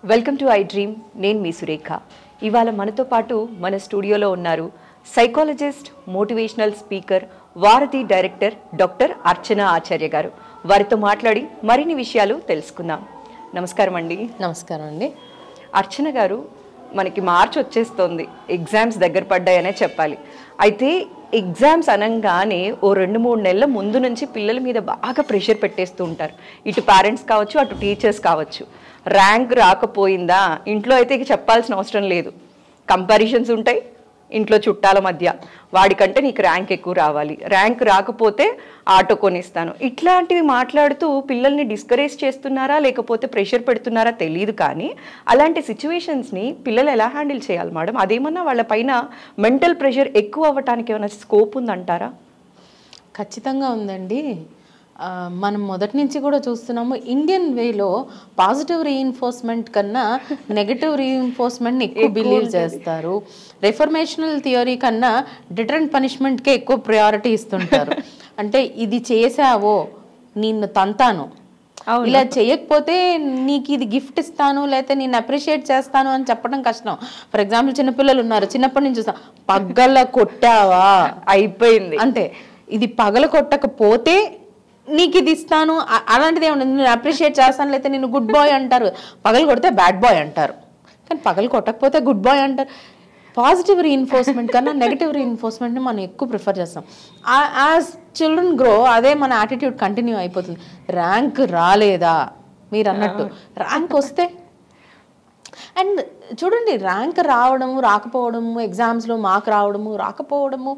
Welcome to I dream. నేను మీ సురేఖ. ఇవాళ మనతో పాటు మన స్టూడియోలో ఉన్నారు సైకాలజిస్ట్, మోటివేషనల్ స్పీకర్, వారధి డైరెక్టర్ డాక్టర్ అర్చన ఆచార్య గారు. వారితో మాట్లాడి మరిన్ని విషయాలు తెలుసుకుందాం. నమస్కారం అండి. నమస్కారం అండి. అర్చన గారు, మనకి మార్చి వచ్చేస్తోంది, ఎగ్జామ్స్ దగ్గర పడ్డాయనే చెప్పాలి. అయితే ఎగ్జామ్స్ అనగానే ఓ 2-3 నెలల ముందు నుంచి పిల్లల మీద బాగా ప్రెషర్ పెట్టేస్తూ ఉంటారు. ఇటు పేరెంట్స్ కావచ్చు, అటు టీచర్స్ కావచ్చు. ర్యాంక్ రాకపోయిందా, ఇంట్లో అయితే ఇక చెప్పాల్సిన అవసరం లేదు, కంపారిజన్స్ ఉంటాయి ఇంట్లో చుట్టాల మధ్య. వాడికంటే నీకు ర్యాంక్ ఎక్కువ రావాలి, ర్యాంక్ రాకపోతే ఆటో కొనిస్తాను, ఇట్లాంటివి మాట్లాడుతూ పిల్లల్ని డిస్కరేజ్ చేస్తున్నారా లేకపోతే ప్రెషర్ పెడుతున్నారా తెలియదు. కానీ అలాంటి సిచ్యువేషన్స్ని పిల్లలు ఎలా హ్యాండిల్ చేయాలి మేడం? అదేమన్నా వాళ్ళ పైన మెంటల్ ప్రెషర్ ఎక్కువ అవ్వటానికి ఏమైనా స్కోప్ ఉందంటారా? ఖచ్చితంగా ఉందండి. మనం మొదటి నుంచి కూడా చూస్తున్నాము, ఇండియన్ వేలో పాజిటివ్ రీఇన్ఫోర్స్మెంట్ కన్నా నెగటివ్ రీఇన్ఫోర్స్మెంట్ని ఎక్కువ బిలీవ్ చేస్తారు. రిఫర్మేషనల్ థియరీ కన్నా డిటరెంట్ పనిష్మెంట్కే ఎక్కువ ప్రయారిటీ ఇస్తుంటారు. అంటే ఇది చేసావో నిన్ను తంతాను, ఇలా చేయకపోతే నీకు ఇది గిఫ్ట్ ఇస్తాను, లేకపోతే నేను అప్రిషియేట్ చేస్తాను అని చెప్పడం కష్టం. ఫర్ ఎగ్జాంపుల్ చిన్నపిల్లలు ఉన్నారు, చిన్నప్పటి నుంచి చూస్తాం, పగల కొట్టావా అయిపోయింది అంటే, ఇది పగల కొట్టకపోతే నీకు ఇది ఇస్తాను అలాంటిది ఏమన్నా, నేను అప్రిషియేట్ చేస్తాను, లేకపోతే నేను గుడ్ బాయ్ అంటారు. పగలు కొడితే బ్యాడ్ బాయ్ అంటారు, కానీ పగలు కొట్టకపోతే గుడ్ బాయ్ అంటారు. పాజిటివ్ రీఇన్ఫోర్స్మెంట్ కన్నా నెగటివ్ రీఇన్ఫోర్స్మెంట్ని మనం ఎక్కువ ప్రిఫర్ చేస్తాం. యాజ్ చిల్డ్రన్ గ్రో అదే మన యాటిట్యూడ్ కంటిన్యూ అయిపోతుంది. ర్యాంక్ రాలేదా, మీరు అన్నట్టు ర్యాంక్ వస్తే, అండ్ చూడండి, ర్యాంక్ రావడము రాకపోవడము, ఎగ్జామ్స్లో మార్క్ రావడము రాకపోవడము,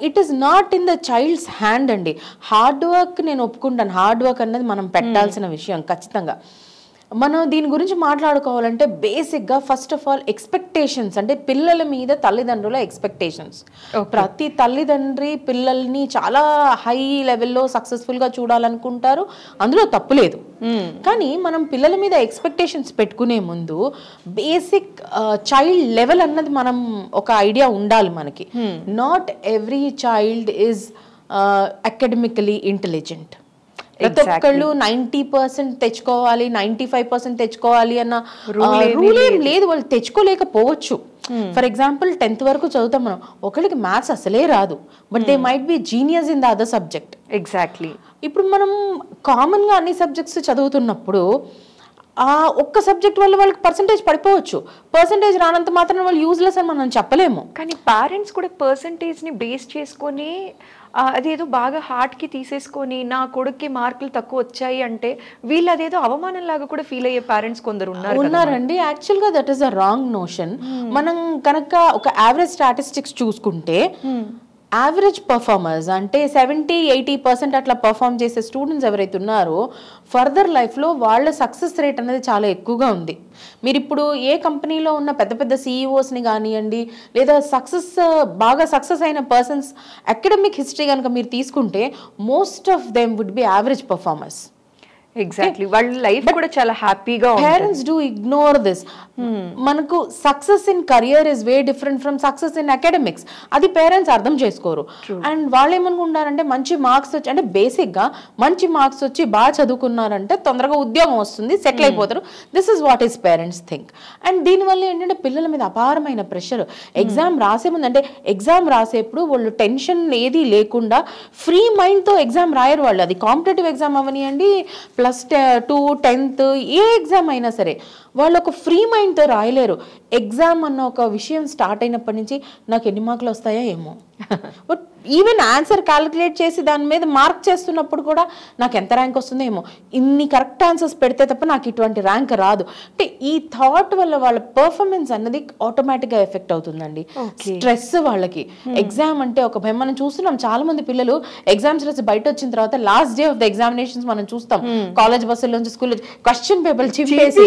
it is not in the child's hand అండి. హార్డ్ వర్క్ నేను ఒప్పుకుంటాను, హార్డ్ వర్క్ అన్నది మనం పెట్టాల్సిన విషయం ఖచ్చితంగా. మనం దీని గురించి మాట్లాడుకోవాలంటే బేసిక్గా ఫస్ట్ ఆఫ్ ఆల్ ఎక్స్పెక్టేషన్స్, అంటే పిల్లల మీద తల్లిదండ్రుల ఎక్స్పెక్టేషన్స్. ప్రతి తల్లిదండ్రి పిల్లల్ని చాలా హై లెవెల్లో సక్సెస్ఫుల్గా చూడాలనుకుంటారు, అందులో తప్పు లేదు. కానీ మనం పిల్లల మీద ఎక్స్పెక్టేషన్స్ పెట్టుకునే ముందు బేసిక్ చైల్డ్ లెవెల్ అన్నది మనం ఒక ఐడియా ఉండాలి మనకి. Not every child is academically intelligent. ప్రతి ఒక్కళ్ళు 90% తెచ్చుకోవాలి, 95% తెచ్చుకోవాలి అన్న రూల్ ఏం లేదు. వాళ్ళు తెచ్చుకోలేకపోవచ్చు. ఫర్ ఎగ్జాంపుల్ 10th వరకు చదువుతాం మనం, ఒకరికి మ్యాథ్స్ అసలే రాదు, but they might be genius in the other subject. Exactly. ఇప్పుడు మనం కామన్గా అన్ని సబ్జెక్ట్స్ చదువుతున్నప్పుడు ఆ ఒక్క సబ్జెక్ట్ వల్ల వాళ్ళకి పర్సంటేజ్ పడిపోవచ్చు. పర్సంటేజ్ రానంత మాత్రం వాళ్ళు యూజ్లెస్ అని మనం చెప్పలేము. కానీ పేరెంట్స్ కూడా పర్సంటేజ్ని బేస్ చేసుకొని అదేదో బాగా హార్ట్కి తీసేసుకొని నా కొడుక్కి మార్కులు తక్కువ వచ్చాయి అంటే వీళ్ళు అదేదో అవమానం లాగా కూడా ఫీల్ అయ్యే పేరెంట్స్ కొందరు ఉన్నారండి. యాక్చువల్గా that is a wrong notion. మనం కనుక ఒక యావరేజ్ స్టాటిస్టిక్స్ చూసుకుంటే, యావరేజ్ పర్ఫార్మర్స్ అంటే 70-80% అట్లా పర్ఫామ్ చేసే స్టూడెంట్స్ ఎవరైతే ఉన్నారో ఫర్దర్ లైఫ్లో వాళ్ళ సక్సెస్ రేట్ అనేది చాలా ఎక్కువగా ఉంది. మీరు ఇప్పుడు ఏ కంపెనీలో ఉన్న పెద్ద పెద్ద CEOస్ని కానివ్వండి, లేదా బాగా సక్సెస్ అయిన పర్సన్స్ అకాడమిక్ హిస్టరీ కనుక మీరు తీసుకుంటే most of them would be average performers. Exactly. వాళ్ళ లైఫ్ కూడా చాలా హ్యాపీగా. Parents do ignore this. మనకు success in career is way different from success in academics. అది పేరెంట్స్ అర్థం చేసుకోరు. అండ్ వాళ్ళు ఏమనుకుంటారంటే మంచి మార్క్స్ వచ్చి, అంటే బేసిక్గా మంచి మార్క్స్ వచ్చి బాగా చదువుకున్నారంటే తొందరగా ఉద్యోగం వస్తుంది, సెటిల్ అయిపోతారు. This is what is parents think. And దీనివల్ల ఏంటంటే పిల్లల మీద అపారమైన ప్రెషర్. ఎగ్జామ్ రాసే ముందు, అంటే ఎగ్జామ్ రాసేప్పుడు వాళ్ళు టెన్షన్ ఏది లేకుండా ఫ్రీ మైండ్తో ఎగ్జామ్ రాయరు వాళ్ళు. అది కాంపిటేటివ్ ఎగ్జామ్ అవనియండి, +2, 10th ఏ ఎగ్జామ్ అయినా సరే వాళ్ళు ఒక ఫ్రీ మైండ్తో రాయలేరు. ఎగ్జామ్ అన్న ఒక విషయం స్టార్ట్ అయినప్పటి నుంచి నాకు ఎన్ని మార్కులు వస్తాయో ఏమో, బట్ ఈవెన్ ఆన్సర్ క్యాలిక్యులేట్ చేసి దాని మీద మార్క్ చేస్తున్నప్పుడు కూడా నాకు ఎంత ర్యాంక్ వస్తుందో ఏమో, ఇన్ని కరెక్ట్ ఆన్సర్స్ పెడితే తప్ప నాకు ఇటువంటి ర్యాంక్ రాదు. అంటే ఈ థాట్ వల్ల వాళ్ళ పర్ఫార్మెన్స్ అన్నది ఆటోమేటిక్గా ఎఫెక్ట్ అవుతుందండి. స్ట్రెస్ వాళ్ళకి. ఎగ్జామ్ అంటే ఒక భయం. మనం చూస్తున్నాం చాలా మంది పిల్లలు ఎగ్జామ్స్ రాసి బయట వచ్చిన తర్వాత last day of the examinations మనం చూస్తాం, కాలేజ్ బస్సుల నుంచి స్కూల్ క్వశ్చన్ పేపర్లు చింపేసి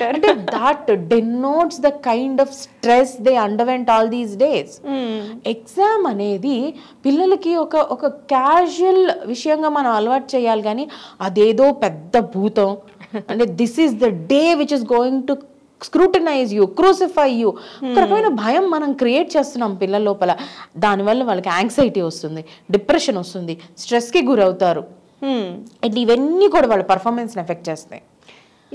అంటే that denotes the kind of stress they underwent all these days. Exam అనేది పిల్లలకి ఒక క్యాజువల్ విషయంగా మనం అలవాటు చేయాలి, కానీ అదేదో పెద్ద భూతం. అంటే this is the day which is going to scrutinise you, crucify you. ఒక రకమైన భయం మనం క్రియేట్ చేస్తున్నాం పిల్లల లోపల. దానివల్ల వాళ్ళకి యాంగ్జైటీ వస్తుంది, డిప్రెషన్ వస్తుంది, స్ట్రెస్కి గురవుతారు. అండ్ ఇవన్నీ కూడా వాళ్ళ పర్ఫార్మెన్స్ని ఎఫెక్ట్ చేస్తాయి.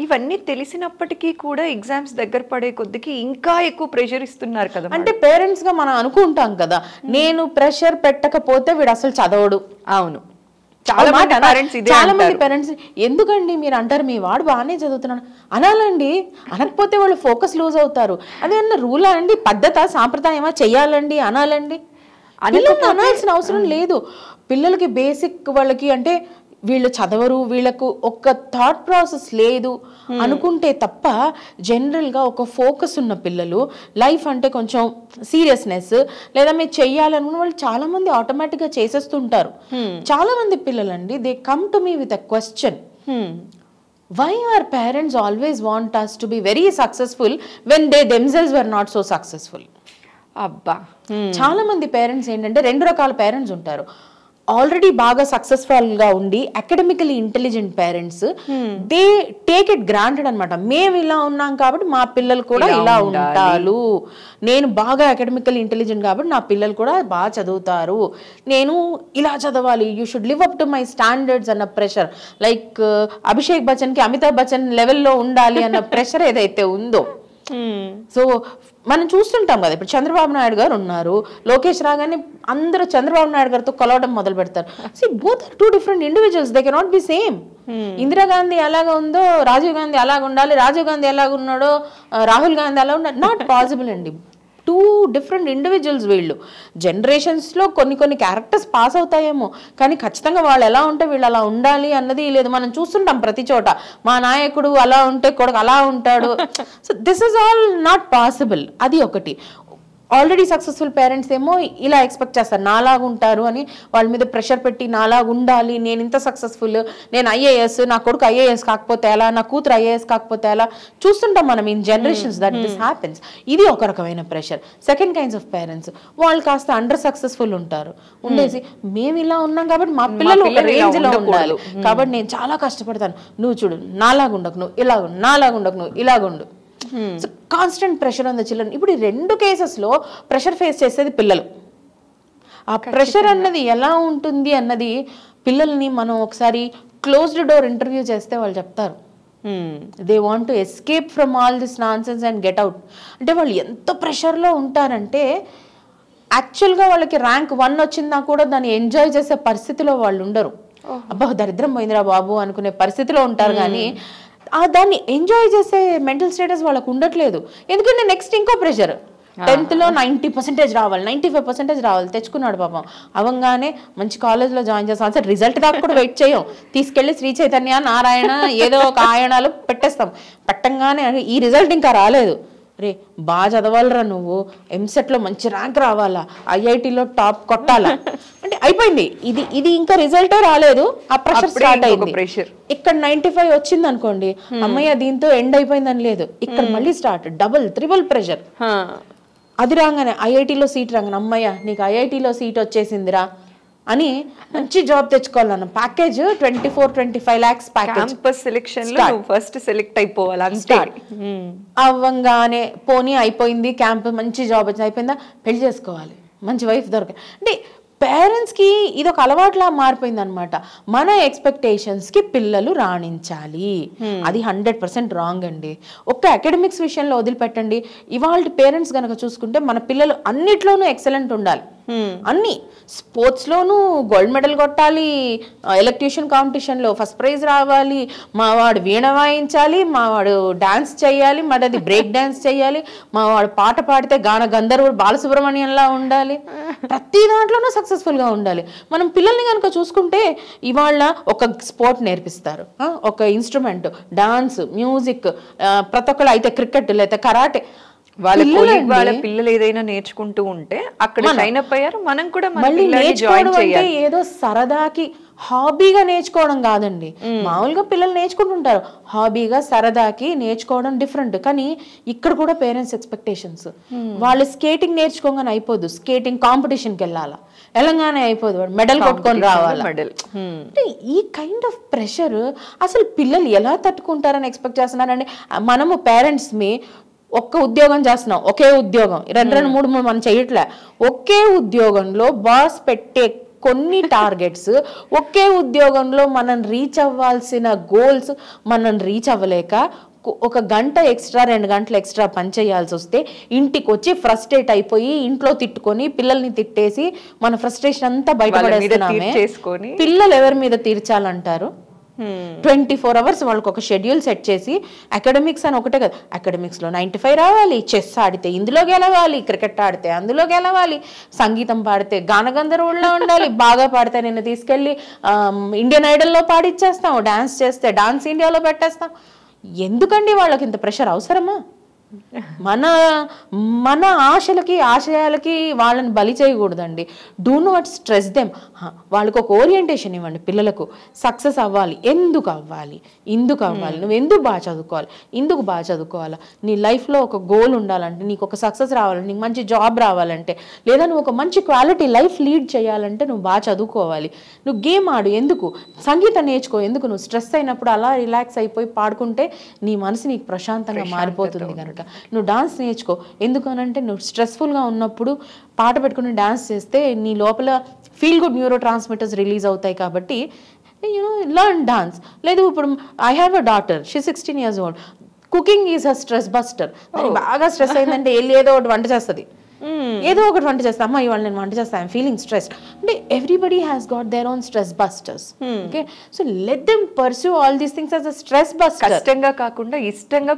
ఇవన్నీ తెలిసినప్పటికీ కూడా ఎగ్జామ్స్ దగ్గర పడే కొద్దికి ఇంకా ఎక్కువ ప్రెషర్ ఇస్తున్నారు కదా. అంటే పేరెంట్స్ గా మనం అనుకుంటాం కదా, నేను ప్రెషర్ పెట్టకపోతే వీడు అసలు చదవడు. అవును, చాలా మంది పేరెంట్స్ ఎందుకండి మీరు అంటారు మీ వాడు బాగానే చదువుతున్నాడు అనాలండి. అనకపోతే వాళ్ళు ఫోకస్ లూజ్ అవుతారు. అదేమన్నా రూలా అండి, పద్ధత సాంప్రదాయమా, చెయ్యాలండి అనాలండి. అనాల్సిన అవసరం లేదు. పిల్లలకి బేసిక్ వాళ్ళకి అంటే వీళ్ళు చదవరు, వీళ్ళకు ఒక థాట్ ప్రాసెస్ లేదు అనుకుంటే తప్ప జనరల్గా ఒక ఫోకస్ ఉన్న పిల్లలు, లైఫ్ అంటే కొంచెం సీరియస్నెస్ లేదా మీరు చెయ్యాలనుకున్న వాళ్ళు చాలా మంది ఆటోమేటిక్గా చేసేస్తుంటారు. చాలా మంది పిల్లలండి they come to me with a question, why our parents always want us to be very successful when they themselves were not so successful? అబ్బా, చాలా మంది పేరెంట్స్ ఏంటంటే రెండు రకాల పేరెంట్స్ ఉంటారు. ఆల్రెడీ బాగా సక్సెస్ఫుల్ గా ఉండి academically intelligent parents, they take it granted అనమాట. మేము ఇలా ఉన్నాం కాబట్టి మా పిల్లలు కూడా ఇలా ఉంటారు, నేను బాగా అకాడమికలీ ఇంటెలిజెంట్ కాబట్టి నా పిల్లలు కూడా బాగా చదువుతారు, నేను ఇలా చదవాలి, you should live up to my standards అన్న ప్రెషర్. లైక్ అభిషేక్ బచ్చన్ కి అమితాబ్ బచ్చన్ లెవెల్లో ఉండాలి అన్న ప్రెషర్ ఏదైతే ఉందో. సో మనం చూస్తుంటాం కదా, ఇప్పుడు చంద్రబాబు నాయుడు గారు ఉన్నారు, లోకేష్ రాగానే అందరూ చంద్రబాబు నాయుడు గారితో కలవడం మొదలు పెడతారు. Both are 2 different individuals, they cannot be same. Indira Gandhi ఎలాగ ఉందో రాజీవ్ గాంధీ అలాగ ఉండాలి, రాజీవ్ గాంధీ ఎలాగ ఉన్నాడో రాహుల్ గాంధీ అలా ఉండాలి, నాట్ పాసిబుల్ అండి. 2 different individuals. వీళ్ళు జనరేషన్స్లో కొన్ని క్యారెక్టర్స్ పాస్ అవుతాయేమో, కానీ ఖచ్చితంగా వాళ్ళు ఎలా ఉంటే వీళ్ళు అలా ఉండాలి అన్నది లేదు. మనం చూస్తుంటాం ప్రతి చోట, మా నాయకుడు అలా ఉంటే కొడుకు అలా ఉంటాడు. So this is all not possible. అది ఒకటి. ఆల్రెడీ సక్సెస్ఫుల్ పేరెంట్స్ ఏమో ఇలా ఎక్స్పెక్ట్ చేస్తారు, నాలాగా ఉంటారు అని వాళ్ళ మీద ప్రెషర్ పెట్టి నాలాగా ఉండాలి, నేను ఇంత సక్సెస్ఫుల్, నేను ఐఏఎస్, నా కొడుకు ఐఏఎస్ కాకపోతే ఎలా, నా కూతురు ఐఏఎస్ కాకపోతే ఎలా, చూస్తుంటాం మనం in generations that this happens. ఇది ఒక రకమైన pressure. Second kinds of parents, వాళ్ళు కాస్త అండర్ సక్సెస్ఫుల్ ఉంటారు, ఉండేసి మేము ఇలా ఉన్నాం కాబట్టి మా పిల్లలు ఒక రేంజ్ లో ఉండాలి కాబట్టి నేను చాలా కష్టపడతాను, నువ్వు చూడు నాలాగుండకు, నువ్వు ఇలాగుండు, నాలాగుండకు, నువ్వు ఇలాగుండు. So constant pressure on the children. ఇప్పుడు ఈ 2 కేసెస్లో ప్రెషర్ ఫేస్ చేసేది పిల్లలు. ఆ ప్రెషర్ అన్నది ఎలా ఉంటుంది అన్నది పిల్లల్ని మనం ఒకసారి క్లోజ్డ్ డోర్ ఇంటర్వ్యూ చేస్తే వాళ్ళు చెప్తారు. They want to escape from all this nonsense and get out. అంటే వాళ్ళు ఎంత ప్రెషర్లో ఉంటారంటే యాక్చువల్గా వాళ్ళకి ర్యాంక్ 1 వచ్చిందా కూడా దాన్ని ఎంజాయ్ చేసే పరిస్థితిలో వాళ్ళు ఉండరు. అబ్బా దరిద్రం పోయిందిరా బాబు అనుకునే పరిస్థితిలో ఉంటారు, కానీ దాన్ని ఎంజాయ్ చేసే మెంటల్ స్టేటస్ వాళ్ళకు ఉండట్లేదు. ఎందుకంటే నెక్స్ట్ ఇంకో ప్రెషర్, 10th లో 90% రావాలి, 95% రావాలి, తెచ్చుకున్నాడు పాపం. అవంగానే మంచి కాలేజ్లో జాయిన్ చేస్తాం, అసలు రిజల్ట్ దాకా కూడా వెయిట్ చేయం, తీసుకెళ్ళి శ్రీ చైతన్య నారాయణ ఏదో ఒక ఆయనాలు పెట్టేస్తాం. పెట్టంగానే ఈ రిజల్ట్ ఇంకా రాలేదు, రే బాగా చదవాలరా నువ్వు, ఎంసెట్లో మంచి ర్యాంక్ రావాలా, ఐఐటీలో టాప్ కొట్టాలా అంటే అయిపోయింది. ఇది ఇంకా రిజల్టే రాలేదు, ఆ ప్రెషర్ స్టార్ట్ అయింది. ఇక్కడ 95 వచ్చింది అనుకోండి, అమ్మయ్య దీంతో ఎండ్ అయిపోయిందని లేదు, ఇక్కడ మళ్ళీ స్టార్ట్ డబుల్ త్రిబుల్ ప్రెషర్. అది రాగానే ఐఐటీలో సీట్ రాగానే అమ్మయ్య నీకు ఐఐటీలో సీట్ వచ్చేసిందిరా అని మంచి జాబ్ తెచ్చుకోవాలన్న package 24-25 lakhs package. Campus selection లో ఫస్ట్ సెలెక్ట్ అయిపోవాలి అంతే. అవ్వంగానే పోనీ అయిపోయింది, క్యాంప్ మంచి జాబ్ వచ్చింది, అయిపోయిందా పెళ్లి చేసుకోవాలి, మంచి వైఫ్ దొరకాలి. అంటే పేరెంట్స్కి ఇది ఒక అలవాట్లా మారిపోయింది అనమాట. మన ఎక్స్పెక్టేషన్స్కి పిల్లలు రాణించాలి, అది 100% రాంగ్ అండి. ఒక్క అకాడమిక్స్ విషయంలో వదిలిపెట్టండి, ఇవాళ పేరెంట్స్ కనుక చూసుకుంటే మన పిల్లలు అన్నిట్లోనూ ఎక్సలెంట్ ఉండాలి, అన్ని స్పోర్ట్స్లోనూ గోల్డ్ మెడల్ కొట్టాలి, ఎలక్ట్యూషన్ కాంపిటీషన్లో ఫస్ట్ ప్రైజ్ రావాలి, మా వాడు వీణ వాయించాలి, మా వాడు డాన్స్ చేయాలి, అది బ్రేక్ డాన్స్ చేయాలి, మా వాడు పాట పాడితే గాన గంధర్వుడు బాలసుబ్రహ్మణ్యంలా ఉండాలి, ప్రతి దాంట్లోనూ సక్సెస్ఫుల్గా ఉండాలి. మనం పిల్లల్ని కనుక చూసుకుంటే ఇవాళ ఒక స్పోర్ట్ నేర్పిస్తారు, ఒక ఇన్స్ట్రుమెంట్, డాన్స్, మ్యూజిక్, ప్రతి ఒక్కళ్ళు అయితే క్రికెట్ లేదా కరాటే, వాళ్ళ పిల్లలు ఏదైనా నేర్చుకుంటూ ఉంటే అక్కడ షైన్ అప్ అయ్యారు, మనం కూడా మళ్ళీ నేర్చుకోవడం అంటే ఏదో సరదాకి హాబీగా నేర్చుకోవడం కాదండి. మామూలుగా పిల్లలు నేర్చుకుంటుంటారు, హాబీగా సరదాకి నేర్చుకోవడం డిఫరెంట్. కానీ ఇక్కడ కూడా పేరెంట్స్ ఎక్స్పెక్టేషన్స్, వాళ్ళు స్కేటింగ్ నేర్చుకోగానే అయిపోదు, స్కేటింగ్ కాంపిటీషన్కి వెళ్ళాలా, ఎలాగానే అయిపోదు, వాడు మెడల్ కొట్టుకొని రావాలి. అంటే ఈ కైండ్ ఆఫ్ ప్రెషర్ అసలు పిల్లలు ఎలా తట్టుకుంటారని ఎక్స్పెక్ట్ చేస్తున్నారండి. మనము పేరెంట్స్ ఒక్క ఉద్యోగం చేస్తున్నాం, ఒకే ఉద్యోగం 2-3 మనం చేయట్లే, ఒకే ఉద్యోగంలో బాస్ పెట్టే కొన్ని టార్గెట్స్, ఒకే ఉద్యోగంలో మనం రీచ్ అవ్వాల్సిన గోల్స్ మనం రీచ్ అవ్వలేక ఒక గంట ఎక్స్ట్రా 2 గంటలు ఎక్స్ట్రా పని చేయాల్సి వస్తే ఇంటికి వచ్చి ఫ్రస్ట్రేట్ అయిపోయి ఇంట్లో తిట్టుకొని పిల్లల్ని తిట్టేసి మన ఫ్రస్ట్రేషన్ అంతా బయటపడేస్తున్నామే. పిల్లలు ఎవరి మీద తీర్చాలంటారు? 24 hours వాళ్ళకి ఒక షెడ్యూల్ సెట్ చేసి, అకాడమిక్స్ అని ఒకటే కదా, అకాడమిక్స్లో 95 రావాలి, చెస్ ఆడితే ఇందులో గెలవాలి, క్రికెట్ ఆడితే అందులో గెలవాలి, సంగీతం పాడితే గానగంధర్వుల్లో ఉండాలి, బాగా పాడితే నిన్ను తీసుకెళ్ళి ఇండియన్ ఐడల్లో పాడిచ్చేస్తాం, డాన్స్ చేస్తే డాన్స్ ఇండియాలో పెట్టేస్తాం. ఎందుకండి వాళ్ళకి ఇంత ప్రెషర్ అవసరమా? మన మన ఆశలకి ఆశయాలకి వాళ్ళని బలి చేయకూడదండి. Do not stress them. వాళ్ళకి ఒక ఓరియంటేషన్ ఇవ్వండి. పిల్లలకు సక్సెస్ అవ్వాలి, ఎందుకు అవ్వాలి, ఇందుకు అవ్వాలి, నువ్వు ఎందుకు బాగా చదువుకోవాలి, ఇందుకు బాగా చదువుకోవాలా, నీ లైఫ్లో ఒక గోల్ ఉండాలంటే, నీకు ఒక సక్సెస్ రావాలంటే, నీకు మంచి జాబ్ రావాలంటే, లేదా నువ్వు ఒక మంచి క్వాలిటీ లైఫ్ లీడ్ చేయాలంటే నువ్వు బాగా చదువుకోవాలి. నువ్వు గేమ్ ఆడు, ఎందుకు సంగీతం నేర్చుకో, ఎందుకు నువ్వు స్ట్రెస్ అయినప్పుడు అలా రిలాక్స్ అయిపోయి పాడుకుంటే నీ మనసు నీకు ప్రశాంతంగా మారిపోతుంది. కనుక నువ్వు డాన్స్ నేర్చుకో, ఎందుకనంటే నువ్వు స్ట్రెస్ఫుల్గా ఉన్నప్పుడు పాట పెట్టుకుని డాన్స్ చేస్తే నీ లోపల feel good neuro transmitters release అవుతాయి. కాబట్టి లర్న్ డాన్స్. లేదు ఇప్పుడు I have a daughter, she 16 years old. Cooking is a stress buster. బాగా స్ట్రెస్ అయిందంటే ఏదో ఒకటి వంట చేస్తుంది, ఏదో ఒకటి వంట చేస్తా, అమ్మ ఇవాళ నేను వంట చేస్తాను, ఐఎమ్ ఫీలింగ్ స్ట్రెస్ అంటే everybody has got their own stress busters. Okay, so let them pursue all these things as a stress buster. కష్టంగా కాకుండా ఇష్టంగా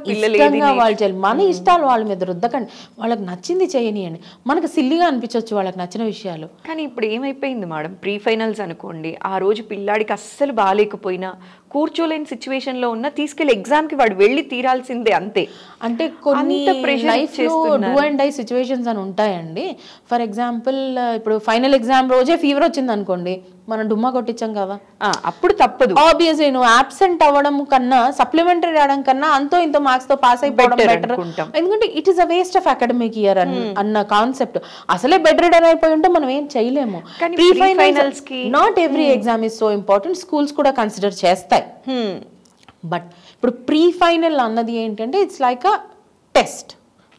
వాళ్ళు చేయాలి. మన ఇష్టాలు వాళ్ళ మీద రుద్దకండి, వాళ్ళకి నచ్చింది చేయనియండి. మనకు సిల్లిగా అనిపించవచ్చు వాళ్ళకి నచ్చిన విషయాలు. కానీ ఇప్పుడు ఏమైపోయింది మేడం, ప్రీ ఫైనల్స్ అనుకోండి, ఆ రోజు పిల్లాడికి అస్సలు బాగాలేకపోయినా కూర్చోలేని సిచ్యువేషన్లో ఉన్న తీసుకెళ్లి ఎగ్జామ్కి వాడు వెళ్ళి తీరాల్సిందే అంతే. అంటే కొన్ని లైఫ్లో డూ అండ్ డై సిచ్యువేషన్స్ అని ఉంటాయండి. ఫర్ ఎగ్జాంపుల్ ఇప్పుడు ఫైనల్ ఎగ్జామ్ రోజే ఫీవర్ వచ్చింది అనుకోండి, మనం డుమ్మా కొట్టించాం కదా, అప్పుడు తప్పదు. ఆబ్వియస్లీ నువ్వు అబ్సెంట్ అవ్వడం కన్నా సప్లిమెంటరీ రావడం కన్నా అంతో ఇంతో మార్క్స్ తో పాస్ అయిపోవడం బెటర్. ఎందుకంటే it is a waste of academic year అన్న కాన్సెప్ట్. అసలే బెడ్ రిడన్ అయిపోయి ఉంటే మనం ఏం చేయలేము. ప్రీ ఫైనల్స్ కి not every exam is so important, schools కూడా కన్సిడర్ చేస్తాయి. బట్ ఇప్పుడు ప్రీ ఫైనల్ అన్నది ఏంటంటే it's like a test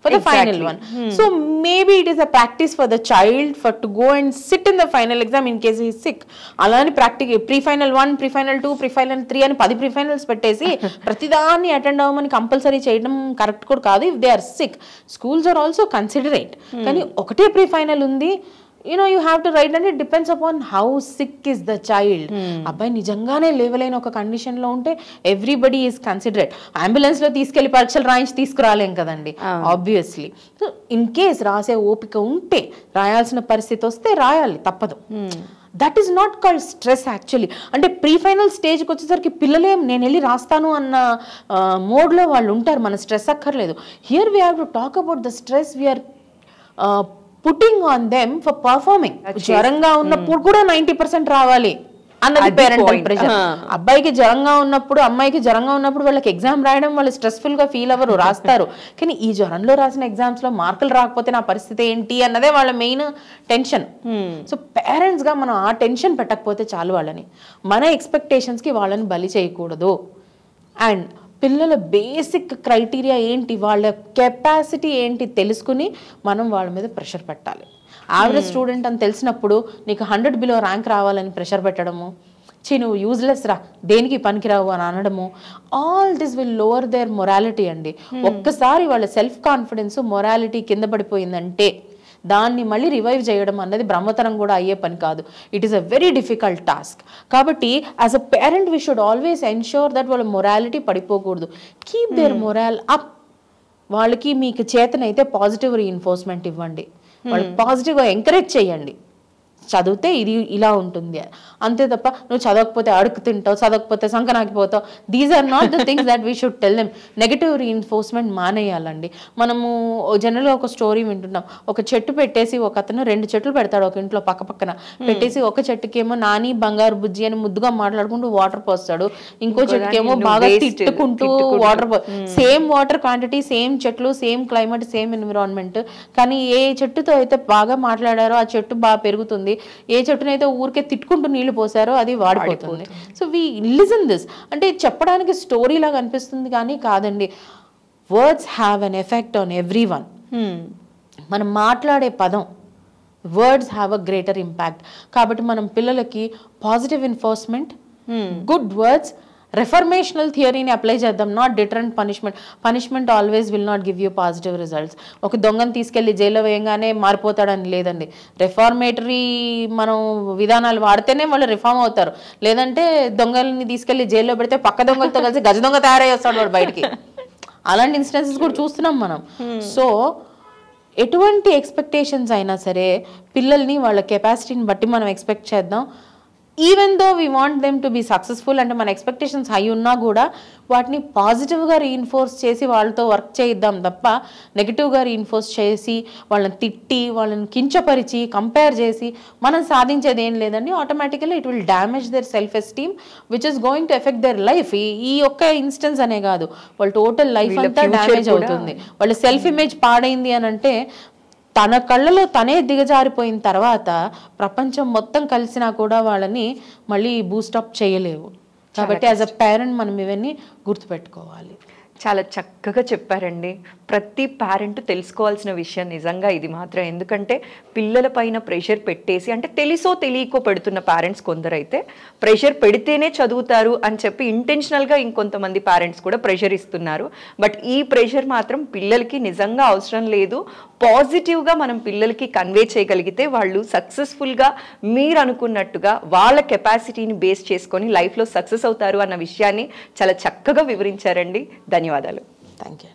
for the final one. So maybe it is a practice for the child for to go and sit in the final exam in case he is sick. అలాని pre-final 1, pre-final 2, pre-final 3 అని 10 pre-finals పెట్టేసి ప్రతిదాన్ని attend అవ్వమని compulsory చేయడం correct కూడా కాదు. If they are sick, schools are also considerate. కానీ ఒకటే ప్రీ-ఫైనల్ ఉంది, you have to write, and it depends upon how sick is the child. అబ్బాయి నిజంగానే లేవలేని ఒక కండిషన్ లో ఉంటే ఎవ్రీబడి ఈస్ కన్సిడరేట్. అంబులెన్స్ లో తీసుకెళ్లి పరీక్షలు రాయించి తీసుకురాలేం కదండి ఆబ్వియస్లీ. సో ఇన్ కేస్ రాసే ఓపిక ఉంటే, రాయాల్సిన పరిస్థితి వస్తే రాయాలి, తప్పదు. That is not called stress actually. అంటే ప్రీ ఫైనల్ స్టేజ్కి వచ్చేసరికి పిల్లలేం నేను వెళ్ళి రాస్తాను అన్న మోడ్లో వాళ్ళు ఉంటారు, మన స్ట్రెస్ అక్కర్లేదు. Here we have to talk about the stress we're putting on them for performing. జ్వరంగా ఉన్నప్పుడు కూడా 90% రావాలి అన్నది పేరెంటల్ ప్రెషర్. అబ్బాయికి జ్వరంగా ఉన్నప్పుడు, అమ్మాయికి జ్వరంగా ఉన్నప్పుడు వాళ్ళకి ఎగ్జామ్ రాయడం వాళ్ళు స్ట్రెస్ఫుల్ గా ఫీల్ అవ్వరు, రాస్తారు. కానీ ఈ జ్వరంలో రాసిన ఎగ్జామ్స్ లో మార్కులు రాకపోతే నా పరిస్థితి ఏంటి అన్నదే వాళ్ళ మెయిన్ టెన్షన్. సో పేరెంట్స్ గా మనం ఆ టెన్షన్ పెట్టకపోతే చాలు వాళ్ళని. మన ఎక్స్పెక్టేషన్స్ కి వాళ్ళని బలి చేయకూడదు. అండ్ పిల్లల బేసిక్ క్రైటీరియా ఏంటి, వాళ్ళ కెపాసిటీ ఏంటి తెలుసుకుని మనం వాళ్ళ మీద ప్రెషర్ పెట్టాలి. యావరేజ్ స్టూడెంట్ అని తెలిసినప్పుడు నీకు 100 బిలో ర్యాంక్ రావాలని ప్రెషర్ పెట్టడము, నువ్వు యూజ్లెస్ రా, దేనికి పనికిరావు అని అనడము, all this will lower their morality అండి. ఒక్కసారి వాళ్ళ సెల్ఫ్ కాన్ఫిడెన్స్ మొరాలిటీ కింద పడిపోయిందంటే దాన్ని మళ్ళీ రివైవ్ చేయడం అన్నది బ్రహ్మతరం కూడా అయ్యే పని కాదు. It is a very difficult task. కాబట్టి as a parent we should always ensure that వాళ్ళ మొరాలిటీ పడిపోకూడదు. Keep their morale up. వాళ్ళకి మీకు చేతనైతే పాజిటివ్ రీఇన్ఫోర్స్మెంట్ ఇవ్వండి, వాళ్ళు పాజిటివ్గా ఎంకరేజ్ చేయండి. చదివితే ఇది ఇలా ఉంటుంది అంతే తప్ప నువ్వు చదవకపోతే అడుగు తింటావు, చదవకపోతే సంకనాకిపోతావు, these are not the things that we should tell them. Negative reinforcement మానేయాలండి. మనము జనరల్గా ఒక స్టోరీ వింటున్నాం, ఒక చెట్టు పెట్టేసి ఒక అతను 2 చెట్లు పెడతాడు ఒక ఇంట్లో పక్క పక్కన పెట్టేసి, ఒక చెట్టుకేమో నాని బంగారు బుజ్జి అని ముద్దుగా మాట్లాడుకుంటూ వాటర్ పోస్తాడు, ఇంకో చెట్టుకేమో బాగా తిట్టుకుంటూ water same water quantity, same చెట్లు, సేమ్ క్లైమేట్, సేమ్ ఎన్విరాన్మెంట్. కానీ ఏ చెట్టుతో అయితే బాగా మాట్లాడారో ఆ చెట్టు బాగా పెరుగుతుంది, ఏ చెట్టునైతే ఊరికే తిట్టుకుంటూ నీళ్లు పోసారో అది వాడిపోతుంది. So we listen this. అంటే చెప్పడానికి స్టోరీ లాగా అనిపిస్తుంది కానీ కాదండి. Words have an effect on everyone. మనం మాట్లాడే పదం words have a greater impact. కాబట్టి మనం పిల్లలకి positive enforcement, good words, reformational థియరీని అప్లై చేద్దాం, not deterrent punishment. Punishment always will not give you positive results. ఒక దొంగను తీసుకెళ్లి జైల్లో వేయంగానే మారిపోతాడని లేదండి. రెఫార్మేటరీ మనం విధానాలు వాడితేనే వాళ్ళు రిఫార్మ్ అవుతారు. లేదంటే దొంగల్ని తీసుకెళ్లి జైల్లో పెడితే పక్క దొంగలతో కలిసి గజ దొంగ తయారై వస్తాడు వాడు బయటికి. అలాంటి ఇన్స్టెన్సెస్ కూడా చూస్తున్నాం మనం. సో ఎటువంటి ఎక్స్పెక్టేషన్స్ అయినా సరే పిల్లల్ని వాళ్ళ కెపాసిటీని బట్టి మనం ఎక్స్పెక్ట్ చేద్దాం. Even though we want them to be successful, అంటే మన ఎక్స్పెక్టేషన్స్ హై ఉన్నా కూడా వాటిని పాజిటివ్గా రీఇన్ఫోర్స్ చేసి వాళ్ళతో వర్క్ చేయిద్దాం తప్ప నెగిటివ్గా రీఇన్ఫోర్స్ చేసి వాళ్ళని తిట్టి వాళ్ళని కించపరిచి కంపేర్ చేసి మనం సాధించేది ఏం లేదండి. Automatically it will damage their self esteem which is going to affect their life. ఈ ఒక్క ఇన్స్టెన్స్ అనే కాదు, వాళ్ళ టోటల్ లైఫ్ అంతా డ్యామేజ్ అవుతుంది. వాళ్ళ సెల్ఫ్ ఇమేజ్ పాడైంది అని అంటే తన కళ్ళలో తనే దిగజారిపోయిన తర్వాత ప్రపంచం మొత్తం కలిసినా కూడా వాళ్ళని మళ్ళీ బూస్టప్ చేయలేవు. కాబట్టి యాజ్ అ పేరెంట్ మనం ఇవన్నీ గుర్తుపెట్టుకోవాలి. చాలా చక్కగా చెప్పారండి. ప్రతి పేరెంట్ తెలుసుకోవాల్సిన విషయం నిజంగా ఇది మాత్రం. ఎందుకంటే పిల్లల పైన ప్రెషర్ పెట్టేసి, అంటే తెలిసో తెలియకో పెడుతున్న పేరెంట్స్ కొందరైతే ప్రెషర్ పెడితేనే చదువుతారు అని చెప్పి ఇంటెన్షనల్గా ఇంకొంతమంది పేరెంట్స్ కూడా ప్రెషర్ ఇస్తున్నారు. బట్ ఈ ప్రెషర్ మాత్రం పిల్లలకి నిజంగా అవసరం లేదు. పాజిటివ్గా మనం పిల్లలకి కన్వే చేయగలిగితే వాళ్ళు సక్సెస్ఫుల్గా మీరు అనుకున్నట్టుగా వాళ్ళ కెపాసిటీని బేస్ చేసుకొని లైఫ్లో సక్సెస్ అవుతారు అన్న విషయాన్ని చాలా చక్కగా వివరించారండి. ధన్యవాదాలు. Thank you.